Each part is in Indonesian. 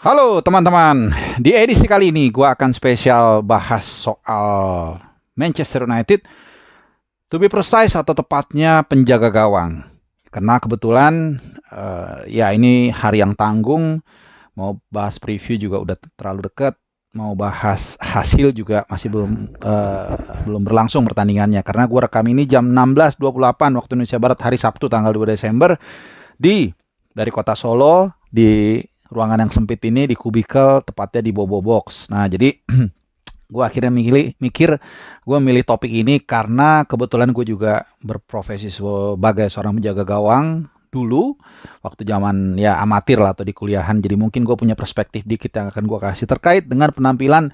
Halo teman-teman, di edisi kali ini gue akan spesial bahas soal Manchester United, to be precise atau tepatnya penjaga gawang. Karena kebetulan ya ini hari yang tanggung, mau bahas preview juga udah terlalu dekat, mau bahas hasil juga masih belum berlangsung pertandingannya. Karena gue rekam ini jam 16.28 waktu Indonesia Barat hari Sabtu tanggal 2 Desember dari kota Solo di ruangan yang sempit ini di kubikel tepatnya di Bobo Box. Nah, jadi gue akhirnya mikir gue milih topik ini karena kebetulan gue juga berprofesi sebagai seorang penjaga gawang dulu waktu zaman ya amatir lah atau di kuliahan. Jadi mungkin gue punya perspektif dikit yang akan gue kasih terkait dengan penampilan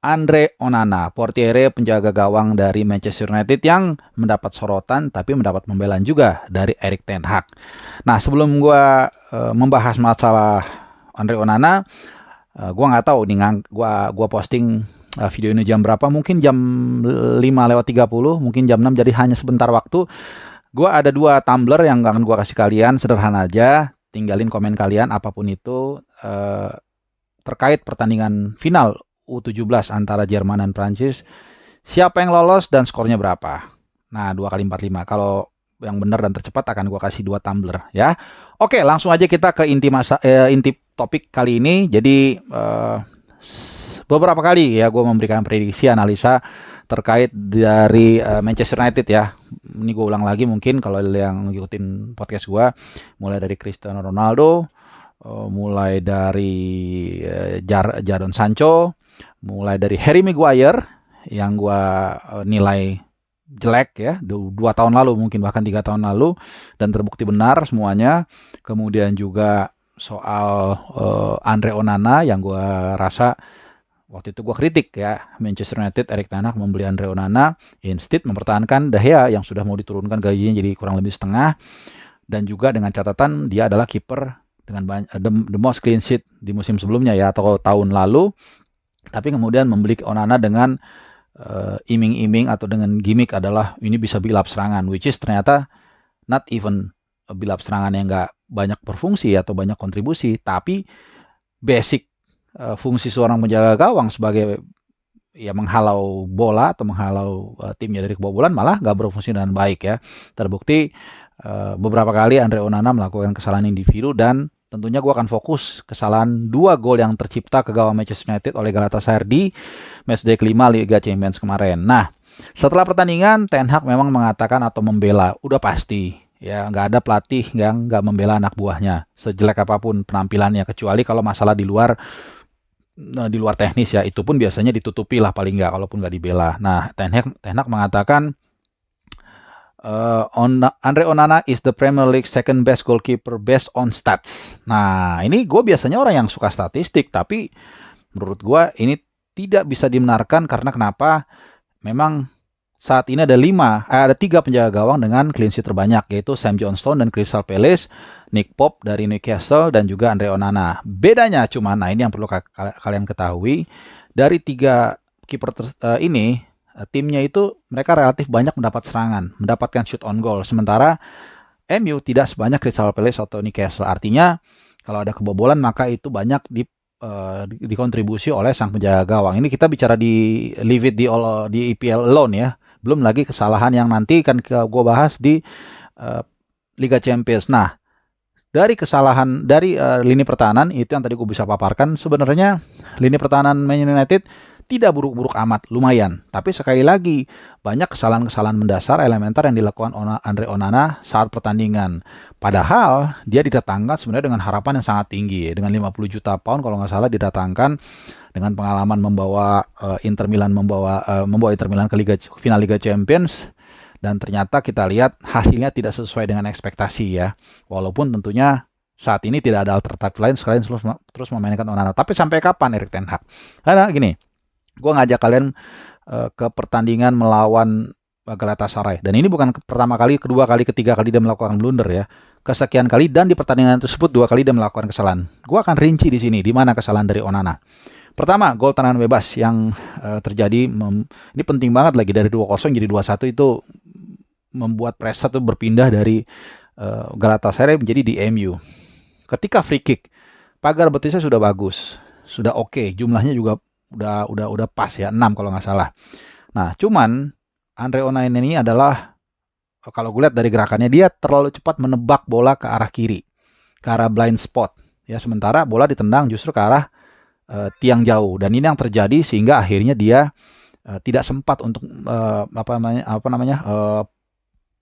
Andre Onana, portiere penjaga gawang dari Manchester United yang mendapat sorotan tapi mendapat pembelaan juga dari Erik ten Hag. Nah, sebelum gue membahas masalah Andre Onana, gue nggak tahu nih gua posting video ini jam berapa, mungkin jam 5:30, mungkin jam 6, jadi hanya sebentar waktu. Gue ada 2 tumbler yang akan gue kasih kalian, sederhana aja, tinggalin komen kalian apapun itu terkait pertandingan final U17 antara Jerman dan Prancis. Siapa yang lolos dan skornya berapa? Nah, 2 kali 45. Kalau yang benar dan tercepat akan gue kasih 2 tumbler ya. Oke, langsung aja kita ke inti topik kali ini. Jadi beberapa kali ya gue memberikan prediksi analisa terkait dari Manchester United ya. Ini gue ulang lagi mungkin kalau yang ngikutin podcast gue, mulai dari Cristiano Ronaldo, mulai dari Jadon Sancho, mulai dari Harry Maguire yang gue nilai jelek ya 2 tahun lalu, mungkin bahkan 3 tahun lalu, dan terbukti benar semuanya. Kemudian juga soal Andre Onana yang gue rasa waktu itu gue kritik ya, Manchester United Erik ten Hag membeli Andre Onana instead mempertahankan De Gea yang sudah mau diturunkan gajinya jadi kurang lebih setengah, dan juga dengan catatan dia adalah kiper dengan the most clean sheet di musim sebelumnya ya, atau tahun lalu. Tapi kemudian membeli Onana dengan iming-iming atau dengan gimmick adalah ini bisa build up serangan, which is ternyata not even build up serangan yang nggak banyak berfungsi atau banyak kontribusi, tapi basic fungsi seorang penjaga gawang sebagai ya menghalau bola atau menghalau timnya dari kebobolan malah nggak berfungsi dengan baik ya. Terbukti beberapa kali Andre Onana melakukan kesalahan individu, dan tentunya gue akan fokus kesalahan 2 gol yang tercipta ke gawang Manchester United oleh Galatasaray di matchday kelima Liga Champions kemarin. Nah, setelah pertandingan Ten Hag memang mengatakan atau membela, udah pasti ya nggak ada pelatih yang nggak membela anak buahnya sejelek apapun penampilannya, kecuali kalau masalah di luar teknis ya, itu pun biasanya ditutupi lah paling nggak, kalaupun nggak dibela. Nah, Ten Hag mengatakan Andre Onana is the Premier League second best goalkeeper based on stats. Nah, ini gue biasanya orang yang suka statistik, tapi menurut gue ini tidak bisa dibenarkan karena kenapa? Memang saat ini ada 3 penjaga gawang dengan clean sheet terbanyak, yaitu Sam Johnstone dan Crystal Palace, Nick Pope dari Newcastle, dan juga Andre Onana. Bedanya cuma, nah ini yang perlu kalian ketahui, dari 3 kiper ini, timnya itu mereka relatif banyak mendapat serangan, mendapatkan shoot on goal. Sementara MU tidak sebanyak Crystal Palace atau Newcastle. Artinya kalau ada kebobolan maka itu banyak dikontribusi oleh sang penjaga gawang. Ini kita bicara di leave it di EPL alone ya. Belum lagi kesalahan yang nanti kan gue bahas di Liga Champions. Nah, dari kesalahan dari lini pertahanan itu yang tadi gue bisa paparkan, sebenarnya lini pertahanan Man United tidak buruk-buruk amat, lumayan. Tapi sekali lagi, banyak kesalahan-kesalahan mendasar elementer yang dilakukan Andre Onana saat pertandingan. Padahal dia didatangkan sebenarnya dengan harapan yang sangat tinggi. Dengan 50 juta pound kalau nggak salah didatangkan, dengan pengalaman membawa Inter Milan ke final Liga Champions. Dan ternyata kita lihat hasilnya tidak sesuai dengan ekspektasi ya. Walaupun tentunya saat ini tidak ada alternatif lain selain terus memainkan Onana. Tapi sampai kapan Erik ten Hag? Karena gini, gue ngajak kalian ke pertandingan melawan Galatasaray, dan ini bukan pertama kali, kedua kali, ketiga kali dia melakukan blunder ya, kesekian kali, dan di pertandingan tersebut 2 kali dia melakukan kesalahan. Gue akan rinci di sini di mana kesalahan dari Onana. Pertama, gol tendangan bebas yang terjadi, ini penting banget lagi, dari 2-0 jadi 2-1 itu membuat pressure tuh berpindah dari Galatasaray menjadi di MU. Ketika free kick pagar betisnya sudah bagus, sudah oke, jumlahnya juga udah pas ya, 6 kalau nggak salah. Nah, cuman Andre Onana ini adalah, kalau gue lihat dari gerakannya, dia terlalu cepat menebak bola ke arah kiri, ke arah blind spot. Ya, sementara bola ditendang justru ke arah tiang jauh, dan ini yang terjadi sehingga akhirnya dia tidak sempat untuk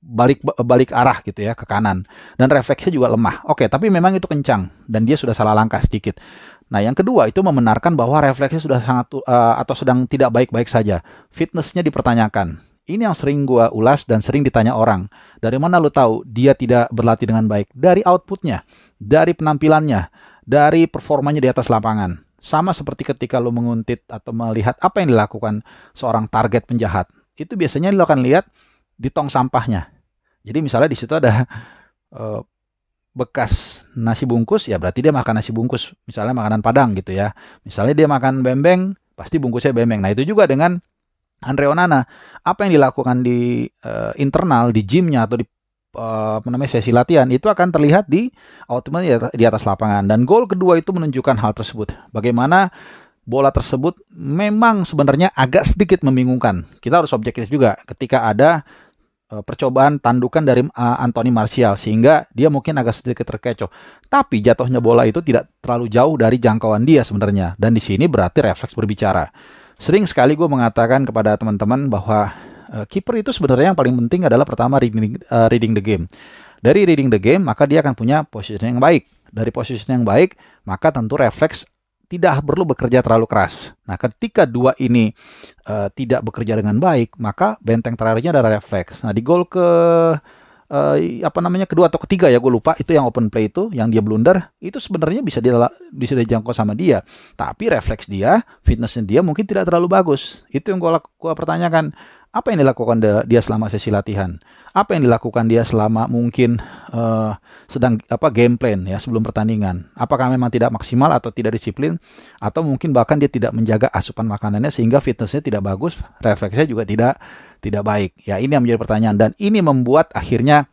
balik arah gitu ya ke kanan, dan refleksnya juga lemah. Oke, tapi memang itu kencang dan dia sudah salah langkah sedikit. Nah, yang kedua itu membenarkan bahwa refleksnya sudah sangat atau sedang tidak baik-baik saja. Fitnessnya dipertanyakan. Ini yang sering gua ulas dan sering ditanya orang. Dari mana lu tahu dia tidak berlatih dengan baik? Dari outputnya, dari penampilannya, dari performanya di atas lapangan. Sama seperti ketika lu menguntit atau melihat apa yang dilakukan seorang target penjahat. Itu biasanya lu akan lihat di tong sampahnya. Jadi misalnya di situ ada bekas nasi bungkus, ya berarti dia makan nasi bungkus, misalnya makanan Padang gitu ya. Misalnya dia makan bembeng, pasti bungkusnya bembeng. Nah, itu juga dengan Andre Onana. Apa yang dilakukan di internal, di gymnya atau di sesi latihan, itu akan terlihat di outputnya di atas lapangan. Dan gol kedua itu menunjukkan hal tersebut. Bagaimana bola tersebut memang sebenarnya agak sedikit membingungkan. Kita harus objektif juga ketika ada percobaan tandukan dari Anthony Martial, sehingga dia mungkin agak sedikit terkecoh. Tapi jatuhnya bola itu tidak terlalu jauh dari jangkauan dia sebenarnya. Dan di sini berarti refleks berbicara. Sering sekali gue mengatakan kepada teman-teman bahwa kiper itu sebenarnya yang paling penting adalah pertama reading the game. Dari reading the game, maka dia akan punya positioning yang baik. Dari positioning yang baik, maka tentu refleks tidak perlu bekerja terlalu keras. Nah, ketika dua ini tidak bekerja dengan baik, maka benteng terakhirnya adalah refleks. Nah, di gol kedua atau ketiga ya, gue lupa, itu yang open play itu, yang dia blunder, itu sebenarnya bisa dijangkau sama dia. Tapi refleks dia, fitnessnya dia mungkin tidak terlalu bagus. Itu yang gue pertanyakan. Apa yang dilakukan dia selama sesi latihan? Apa yang dilakukan dia selama mungkin sedang game plan ya sebelum pertandingan? Apakah memang tidak maksimal atau tidak disiplin, atau mungkin bahkan dia tidak menjaga asupan makanannya sehingga fitnessnya tidak bagus, refleksnya juga tidak baik. Ya, ini yang menjadi pertanyaan, dan ini membuat akhirnya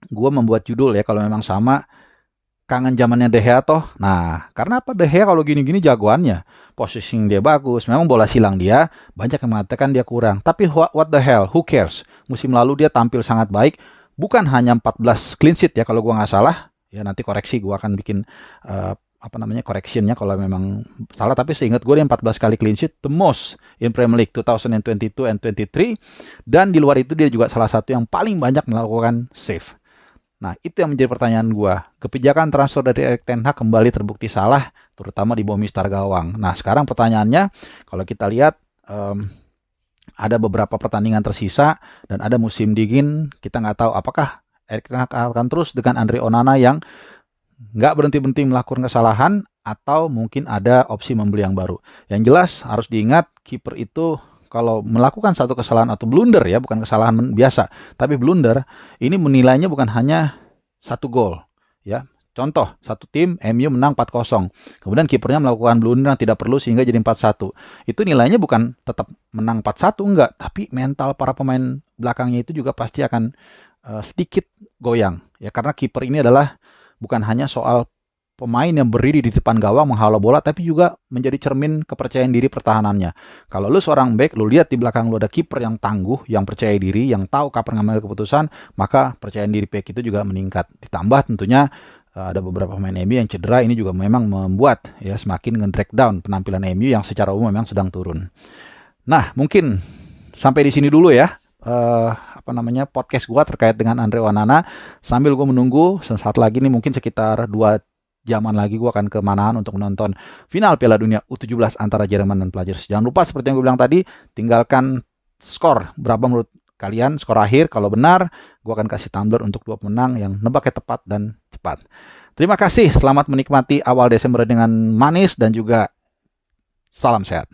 gue membuat judul ya, kalau memang sama kangen zamannya De Gea toh. Nah, karena apa? De Gea kalau gini-gini jagoannya. Positioning dia bagus. Memang bola silang dia, banyak yang mengatakan dia kurang. Tapi what the hell? Who cares? Musim lalu dia tampil sangat baik. Bukan hanya 14 clean sheet ya kalau gua nggak salah. Ya nanti koreksi, gua akan bikin correctionnya kalau memang salah. Tapi seingat gue dia 14 kali clean sheet, the most in Premier League 2022 and 23. Dan di luar itu dia juga salah satu yang paling banyak melakukan save. Nah, itu yang menjadi pertanyaan gue. Kebijakan transfer dari Erik ten Hag kembali terbukti salah, terutama di bawah mister gawang. Nah, sekarang pertanyaannya, kalau kita lihat ada beberapa pertandingan tersisa dan ada musim dingin, kita nggak tahu apakah Erik ten Hag akan terus dengan Andre Onana yang nggak berhenti-berhenti melakukan kesalahan, atau mungkin ada opsi membeli yang baru. Yang jelas harus diingat, kiper itu kalau melakukan satu kesalahan atau blunder ya, bukan kesalahan biasa, tapi blunder, ini menilainya bukan hanya satu gol ya. Contoh, satu tim MU menang 4-0. Kemudian kipernya melakukan blunder yang tidak perlu sehingga jadi 4-1. Itu nilainya bukan tetap menang 4-1 enggak, tapi mental para pemain belakangnya itu juga pasti akan sedikit goyang ya, karena kiper ini adalah bukan hanya soal pemain yang berdiri di depan gawang menghalau bola, tapi juga menjadi cermin kepercayaan diri pertahanannya. Kalau lu seorang back, lu lihat di belakang lu ada kiper yang tangguh, yang percaya diri, yang tahu kapan ngambil keputusan, maka percayaan diri back itu juga meningkat. Ditambah tentunya ada beberapa pemain MU yang cedera, ini juga memang membuat ya semakin nge-drag down penampilan MU yang secara umum memang sedang turun. Nah, mungkin sampai di sini dulu ya. Podcast gua terkait dengan Andre Onana, sambil gua menunggu sesaat lagi nih, mungkin sekitar 2 jaman lagi gue akan ke Manahan untuk menonton final Piala Dunia U17 antara Jerman dan Pelajaris. Jangan lupa seperti yang gue bilang tadi, tinggalkan skor berapa menurut kalian, skor akhir. Kalau benar, gue akan kasih tumbler untuk 2 pemenang yang nebaknya tepat dan cepat. Terima kasih, selamat menikmati awal Desember dengan manis dan juga salam sehat.